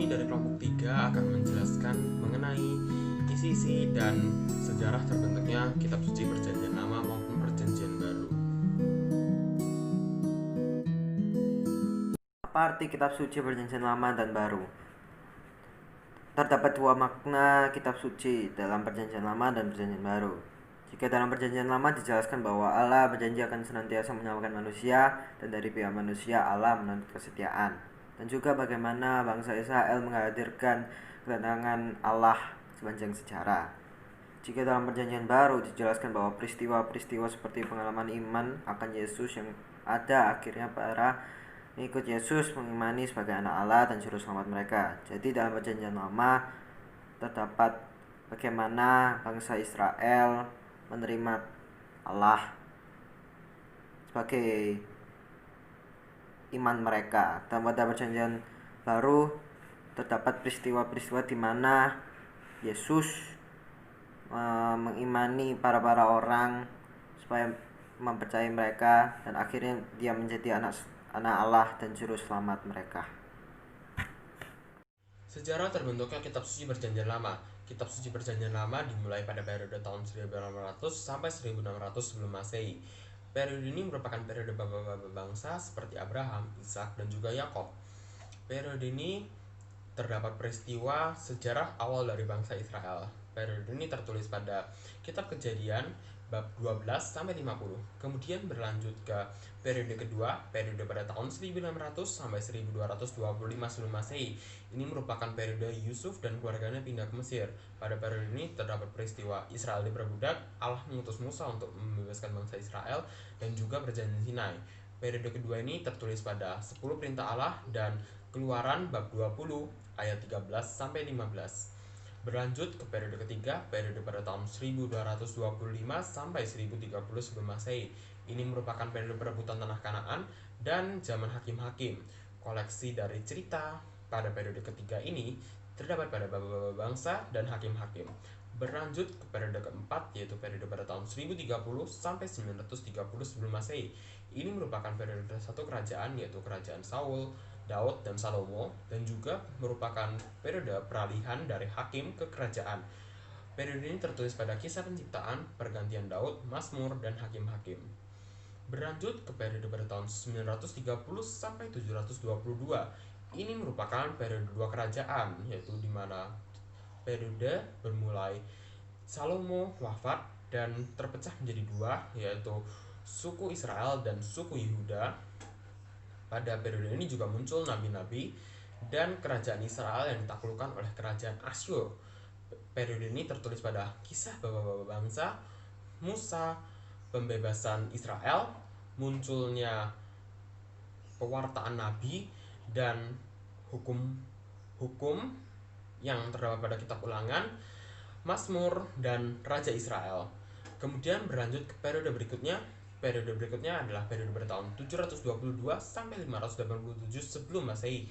kami dari kelompok 3 akan menjelaskan mengenai isi-isi dan sejarah terbentuknya kitab suci Perjanjian Lama maupun Perjanjian Baru. Apa arti kitab suci Perjanjian Lama dan Baru? Terdapat dua makna kitab suci dalam Perjanjian Lama dan Perjanjian Baru. Jika dalam Perjanjian Lama dijelaskan bahwa Allah berjanji akan senantiasa menyelamatkan manusia, dan dari pihak manusia Allah menuntut kesetiaan, dan juga bagaimana bangsa Israel menghadirkan kedatangan Allah sepanjang sejarah. Jika dalam Perjanjian Baru dijelaskan bahwa peristiwa-peristiwa seperti pengalaman iman akan Yesus yang ada akhirnya para mengikut Yesus mengimani sebagai anak Allah dan juru selamat mereka. Jadi dalam Perjanjian Lama terdapat bagaimana bangsa Israel menerima Allah sebagai iman mereka. Dan pada Perjanjian Baru terdapat peristiwa-peristiwa di mana Yesus mengimani para orang supaya mempercayai mereka, dan akhirnya dia menjadi anak Allah dan juru selamat mereka. Sejarah terbentuknya kitab suci Perjanjian Lama. Kitab suci Perjanjian Lama dimulai pada periode tahun 1600 sampai 1600 sebelum Masehi. Periode ini merupakan periode bapak-bapak bangsa seperti Abraham, Ishak, dan juga Yakob. Periode ini terdapat peristiwa sejarah awal dari bangsa Israel. Periode ini tertulis pada Kitab Kejadian bab 12 sampai 50. Kemudian berlanjut ke periode kedua, periode pada tahun 1600 sampai 1225 sebelum Masehi. Ini merupakan periode Yusuf dan keluarganya pindah ke Mesir. Pada periode ini terdapat peristiwa Israel diperbudak, Allah mengutus Musa untuk membebaskan bangsa Israel, dan juga perjanjian Sinai. Periode kedua ini tertulis pada 10 perintah Allah dan Keluaran bab 20 ayat 13 sampai 15. Berlanjut ke periode ketiga, periode pada tahun 1225 sampai 1030 sebelum Masehi. Ini merupakan periode perebutan tanah Kanaan dan zaman hakim-hakim. Koleksi dari cerita pada periode ketiga ini terdapat pada bapak-bapak bangsa dan hakim-hakim. Berlanjut ke periode keempat, yaitu periode pada tahun 1030 sampai 930 sebelum Masehi. Ini merupakan periode satu kerajaan, yaitu kerajaan Saul, Daud, dan Salomo, dan juga merupakan periode peralihan dari hakim ke kerajaan. Periode ini tertulis pada kisah penciptaan, pergantian Daud, Mazmur, dan hakim-hakim. Berlanjut ke periode pada tahun 930 sampai 722. Ini merupakan periode dua kerajaan, yaitu di mana periode bermulai Salomo wafat dan terpecah menjadi dua, yaitu suku Israel dan suku Yehuda. Pada periode ini juga muncul nabi-nabi dan kerajaan Israel yang ditaklukkan oleh kerajaan Asyur. Periode ini tertulis pada kisah bapak-bapak bangsa, Musa, pembebasan Israel, munculnya pewartaan nabi, dan hukum-hukum yang terdapat pada kitab Ulangan, Mazmur, dan Raja Israel. Kemudian berlanjut ke periode berikutnya. Periode berikutnya adalah periode bertahun 722 sampai 587 sebelum Masehi.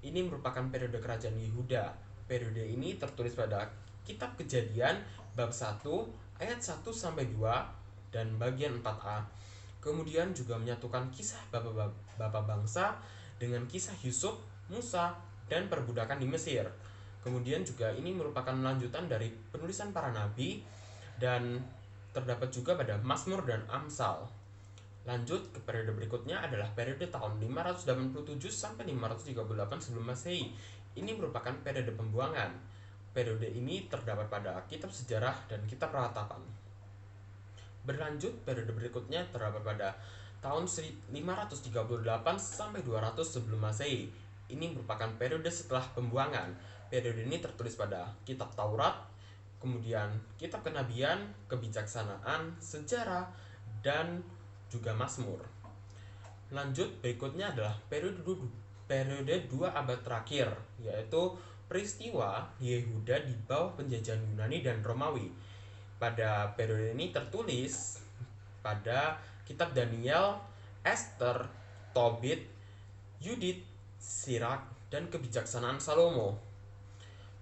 Ini merupakan periode kerajaan Yehuda. Periode ini tertulis pada Kitab Kejadian bab 1 ayat 1 sampai 2 dan bagian 4a. Kemudian juga menyatukan kisah bapak bangsa dengan kisah Yusuf, Musa, dan perbudakan di Mesir. Kemudian juga ini merupakan lanjutan dari penulisan para nabi, dan terdapat juga pada Mazmur dan Amsal. Lanjut ke periode berikutnya adalah periode tahun 587 sampai 538 sebelum Masehi. Ini merupakan periode pembuangan. Periode ini terdapat pada kitab sejarah dan kitab ratapan. Berlanjut, periode berikutnya terdapat pada tahun 538 sampai 200 sebelum Masehi. Ini merupakan periode setelah pembuangan. Periode ini tertulis pada kitab Taurat, kemudian kitab kenabian, kebijaksanaan, sejarah, dan juga Mazmur. Lanjut, berikutnya adalah periode 2 abad terakhir, yaitu peristiwa Yehuda di bawah penjajahan Yunani dan Romawi. Pada periode ini tertulis pada kitab Daniel, Esther, Tobit, Yudit, Sirak, dan kebijaksanaan Salomo.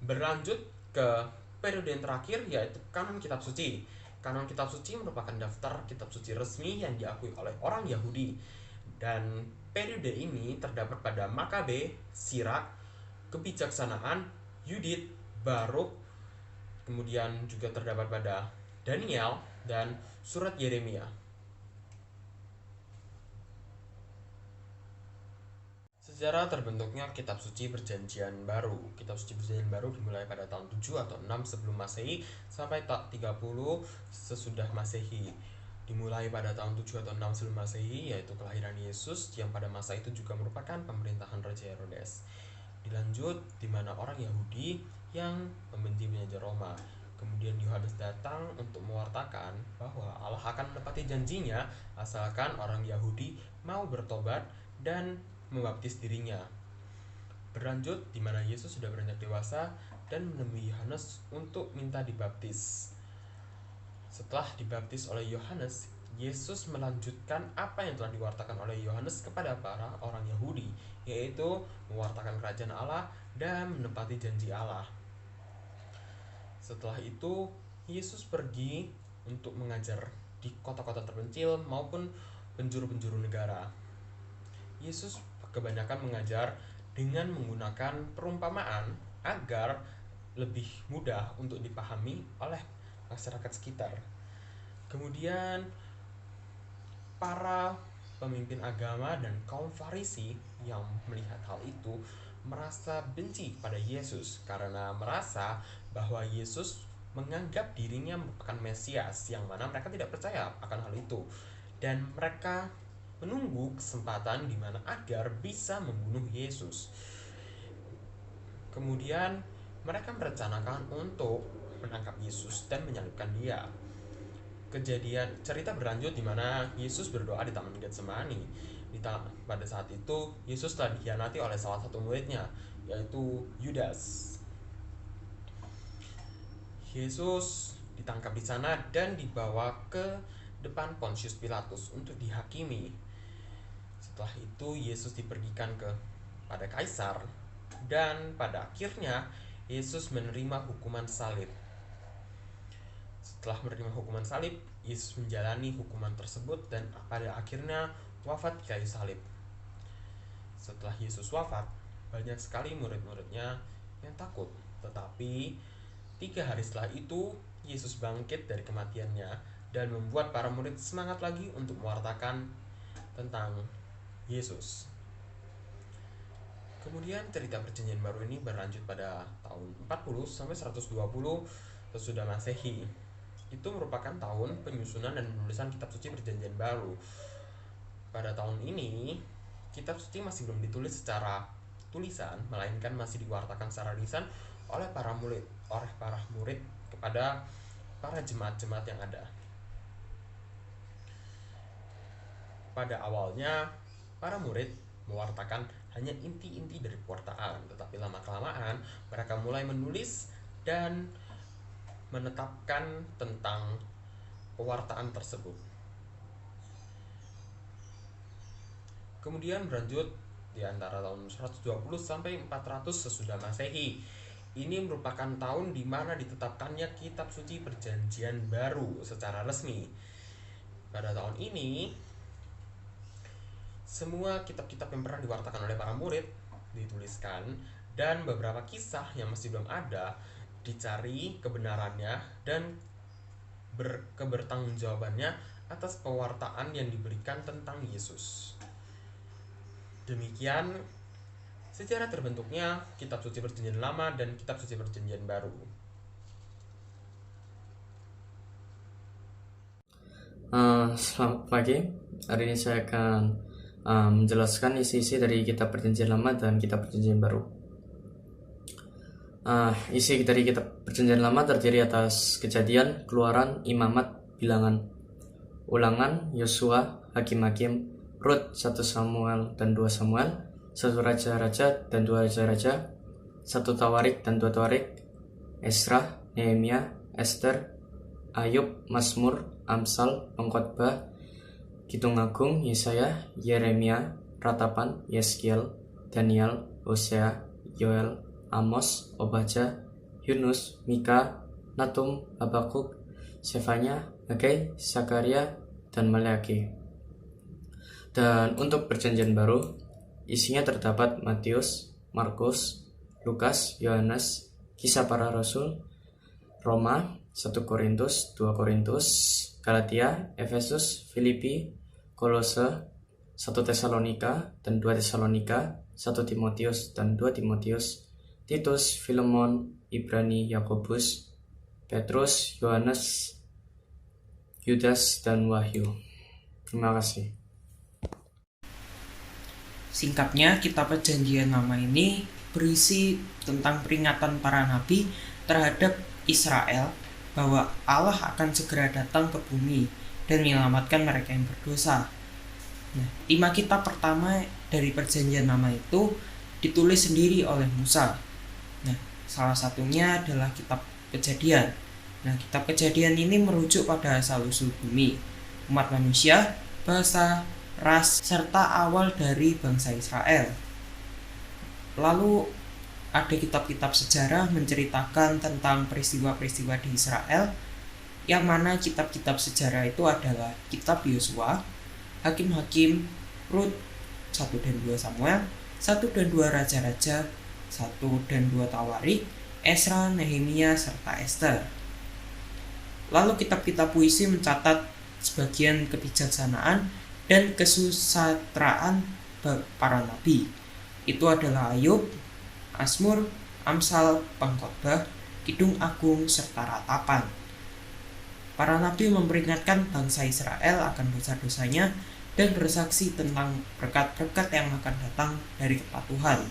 Berlanjut ke periode yang terakhir, yaitu kanon kitab suci. Kanon kitab suci merupakan daftar kitab suci resmi yang diakui oleh orang Yahudi. Dan periode ini terdapat pada Makabe, Sirak, kebijaksanaan Yudit, Baruk, kemudian juga terdapat pada Daniel dan surat Yeremia. Sejarah terbentuknya kitab suci perjanjian baru. Kitab suci perjanjian baru dimulai pada tahun 7 atau 6 sebelum Masehi sampai 30 sesudah Masehi. Dimulai pada tahun 7 atau 6 sebelum Masehi, yaitu kelahiran Yesus yang pada masa itu juga merupakan pemerintahan Raja Herodes. Dilanjut di mana orang Yahudi yang membenci penjajah Roma. Kemudian Yohanes datang untuk mewartakan bahwa Allah akan menepati janjinya asalkan orang Yahudi mau bertobat dan membaptis dirinya. Berlanjut di mana Yesus sudah beranjak dewasa dan menemui Yohanes untuk minta dibaptis. Setelah dibaptis oleh Yohanes, Yesus melanjutkan apa yang telah diwartakan oleh Yohanes kepada para orang Yahudi, yaitu mewartakan kerajaan Allah dan menepati janji Allah. Setelah itu, Yesus pergi untuk mengajar di kota-kota terpencil maupun penjuru-penjuru negara. Yesus kebanyakan mengajar dengan menggunakan perumpamaan agar lebih mudah untuk dipahami oleh masyarakat sekitar. Kemudian para pemimpin agama dan kaum Farisi yang melihat hal itu merasa benci pada Yesus karena merasa bahwa Yesus menganggap dirinya merupakan Mesias, yang mana mereka tidak percaya akan hal itu, dan mereka menunggu kesempatan di mana agar bisa membunuh Yesus. Kemudian mereka merencanakan untuk menangkap Yesus dan menyalibkan dia. Cerita berlanjut di mana Yesus berdoa di Taman Getsemani. Pada saat itu Yesus telah dikhianati oleh salah satu muridnya, yaitu Yudas. Yesus ditangkap di sana dan dibawa ke depan Pontius Pilatus untuk dihakimi. Setelah itu Yesus dipergikan pada kaisar, dan pada akhirnya Yesus menerima hukuman salib. Setelah menerima hukuman salib, Yesus menjalani hukuman tersebut dan pada akhirnya wafat di kayu salib. Setelah Yesus wafat, banyak sekali murid-muridnya yang takut. Tetapi 3 hari setelah itu, Yesus bangkit dari kematiannya dan membuat para murid semangat lagi untuk mewartakan tentang Yesus. Kemudian cerita perjanjian baru ini berlanjut pada tahun 40 sampai 120 sesudah Masehi. Itu merupakan tahun penyusunan dan penulisan kitab suci perjanjian baru. Pada tahun ini, kitab suci masih belum ditulis secara tulisan, melainkan masih diwartakan secara lisan oleh para murid kepada para jemaat-jemaat yang ada. Pada awalnya, para murid mewartakan hanya inti-inti dari pewartaan, tetapi lama-kelamaan mereka mulai menulis dan menetapkan tentang pewartaan tersebut. Kemudian berlanjut di antara tahun 120 sampai 400 sesudah Masehi. Ini merupakan tahun di mana ditetapkannya kitab suci perjanjian baru secara resmi. Pada tahun ini, semua kitab-kitab yang pernah diwartakan oleh para murid dituliskan, dan beberapa kisah yang masih belum ada dicari kebenarannya dan kebertanggungjawabannya atas pewartaan yang diberikan tentang Yesus. Demikian sejarah terbentuknya kitab suci perjanjian lama dan kitab suci perjanjian baru. Selamat pagi. Hari ini saya akan menjelaskan isi-isi dari kitab perjanjian lama dan kitab perjanjian baru. Isi dari kitab perjanjian lama terdiri atas Kejadian, Keluaran, Imamat, Bilangan, Ulangan, Yosua, Hakim-Hakim, Rut, 1 Samuel dan 2 Samuel, 1 Raja-Raja dan 2 Raja-Raja, 1 Tawarik dan 2 Tawarik, Esra, Nehemia, Ester, Ayub, Mazmur, Amsal, Pengkhotbah, Kidung Agung, Yesaya, Yeremia, Ratapan, Yeskiel, Daniel, Hosea, Yoel, Amos, Obadja, Yunus, Mika, Natum, Habakuk, Sefanya, Hagai, Zakaria, dan Maleaki. Dan untuk perjanjian baru, isinya terdapat Matius, Markus, Lukas, Yohanes, Kisah Para Rasul, Roma, 1 Korintus, 2 Korintus, Galatia, Efesus, Filipi, Kolose, 1 Tesalonika dan 2 Tesalonika, 1 Timotius dan 2 Timotius, Titus, Filemon, Ibrani, Yakobus, Petrus, Yohanes, Yudas, dan Wahyu. Terima kasih. Singkatnya, kitab Perjanjian Lama ini berisi tentang peringatan para nabi terhadap Israel bahwa Allah akan segera datang ke bumi dan menyelamatkan mereka yang berdosa. Nah, 5 kitab pertama dari Perjanjian Lama itu ditulis sendiri oleh Musa. Nah, salah satunya adalah kitab Kejadian. Nah, kitab Kejadian ini merujuk pada asal-usul bumi, umat manusia, bahasa, ras, serta awal dari bangsa Israel. Lalu ada kitab-kitab sejarah menceritakan tentang peristiwa-peristiwa di Israel, yang mana kitab-kitab sejarah itu adalah kitab Yosua, Hakim-Hakim, Rut, 1 dan 2 Samuel, 1 dan 2 Raja-Raja, 1 dan 2 Tawarik, Esra, Nehemia, serta Ester. Lalu kitab-kitab puisi mencatat sebagian kebijaksanaan dan kesusastraan para nabi. Itu adalah Ayub, Mazmur, Amsal, Pengkhotbah, Kidung Agung, serta Ratapan. Para nabi memperingatkan bangsa Israel akan dosa-dosanya dan bersaksi tentang berkat-berkat yang akan datang dari kepatuhan.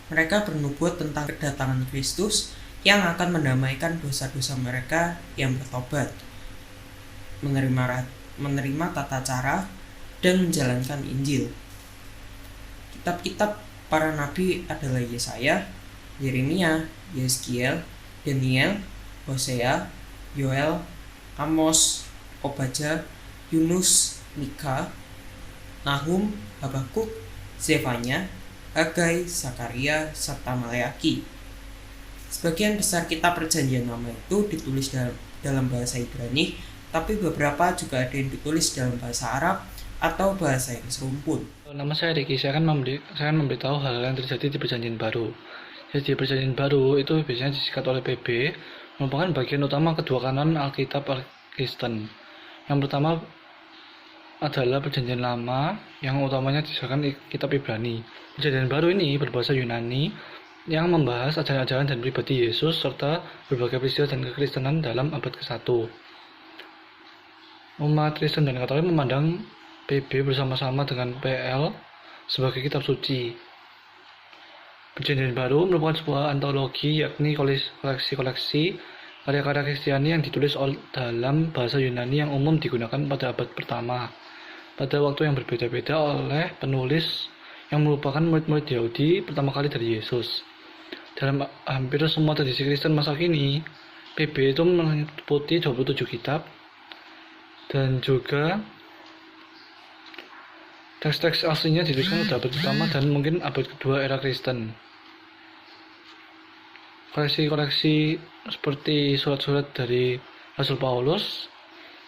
Mereka bernubuat tentang kedatangan Kristus yang akan mendamaikan dosa-dosa mereka yang bertobat, menerima tata cara, dan menjalankan Injil. Kitab-kitab para nabi adalah Yesaya, Yeremia, Yeskiel, Daniel, Hosea, Yoel, Amos, Obadya, Yunus, Mika, Nahum, Habakuk, Zefanya, Hagai, Zakaria, serta Maleaki. Sebagian besar kitab Perjanjian Lama itu ditulis dalam bahasa Ibrani, tapi beberapa juga ada yang ditulis dalam bahasa Arab atau bahasa yang serumpun. Nama saya Riki, saya akan memberitahu hal-hal yang terjadi di Perjanjian Baru. Jadi Perjanjian Baru itu biasanya disingkat oleh PB, merupakan bagian utama kedua kanon Alkitab Kristen. Yang pertama adalah Perjanjian Lama, yang utamanya disahkan kitab Ibrani. Perjanjian Baru ini berbahasa Yunani yang membahas ajaran-ajaran dan pribadi Yesus serta berbagai peristiwa dan kekristenan dalam abad ke-1. Umat Kristen dan Katolik memandang PB bersama-sama dengan PL sebagai kitab suci. Perjanjian Baru merupakan sebuah antologi, yakni koleksi-koleksi karya-karya Kristiani yang ditulis dalam bahasa Yunani yang umum digunakan pada abad pertama, pada waktu yang berbeda-beda oleh penulis yang merupakan murid-murid Yahudi pertama kali dari Yesus. Dalam hampir semua tradisi Kristen masa kini, PB itu meliputi 27 kitab dan juga teks-teks aslinya dituliskan pada abad pertama dan mungkin abad kedua era Kristen. Koleksi-koleksi seperti surat-surat dari Rasul Paulus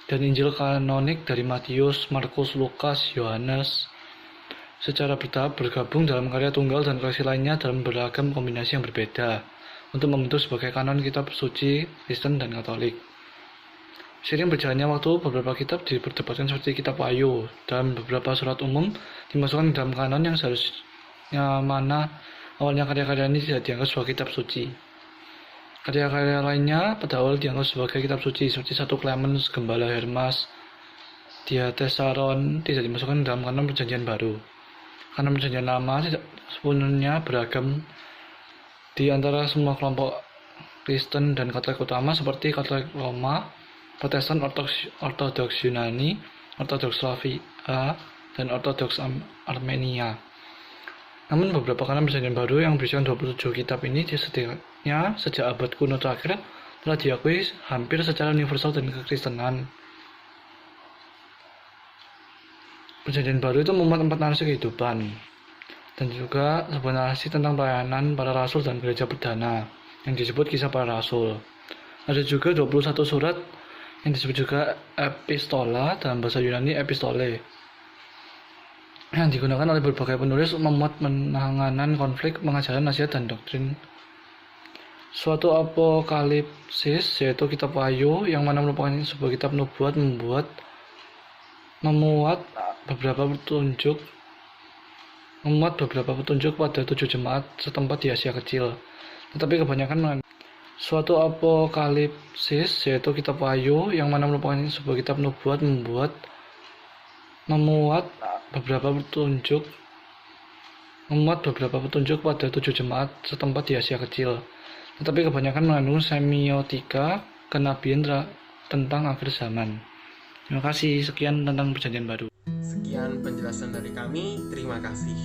dan Injil kanonik dari Matius, Markus, Lukas, Yohanes secara bertahap bergabung dalam karya tunggal dan koleksi lainnya dalam beragam kombinasi yang berbeda untuk membentuk sebagai kanon kitab suci Kristen dan Katolik. Seiring berjalannya waktu, beberapa kitab diperdebatkan seperti kitab Wahyu dan beberapa surat umum dimasukkan dalam kanon yang seharusnya mana awalnya karya-karya ini tidak dianggap sebagai kitab suci. Karya-karya lainnya pada awal dianggap sebagai kitab suci seperti 1 Clemens, Gembala Hermas, Diatessaron tidak dimasukkan dalam kanon Perjanjian Baru. Kanon Perjanjian Lama sepenuhnya beragam di antara semua kelompok Kristen dan Katolik utama seperti Katolik Roma, Protestan Ortodoks Yunani, Ortodoks Slavia, dan Ortodoks Armenia. Namun beberapa kanon Perjanjian Baru yang berisikan 27 kitab ini setidaknya sejak abad kuno terakhir telah diakui hampir secara universal dan kekristenan. Perjanjian Baru itu memuat 4 narasi kehidupan dan juga sebuah narasi tentang pelayanan para rasul dan gereja perdana yang disebut Kisah Para Rasul. Ada juga 21 surat yang disebut juga epistola dalam bahasa Yunani epistole yang digunakan oleh berbagai penulis untuk memuat penanganan konflik, pengajaran, nasihat, dan doktrin Suatu apokalipsis, yaitu kitab Wahyu, yang mana merupakan sebuah kitab nubuat, memuat beberapa petunjuk pada 7 jemaat setempat di Asia Kecil. Tetapi kebanyakan suatu apokalipsis, yaitu kitab Wahyu, yang mana merupakan sebuah kitab nubuat, memuat beberapa petunjuk pada 7 jemaat setempat di Asia Kecil. Tetapi kebanyakan mengandung semiotika kenabian tentang akhir zaman. Terima kasih. Sekian tentang Perjanjian Baru. Sekian penjelasan dari kami. Terima kasih.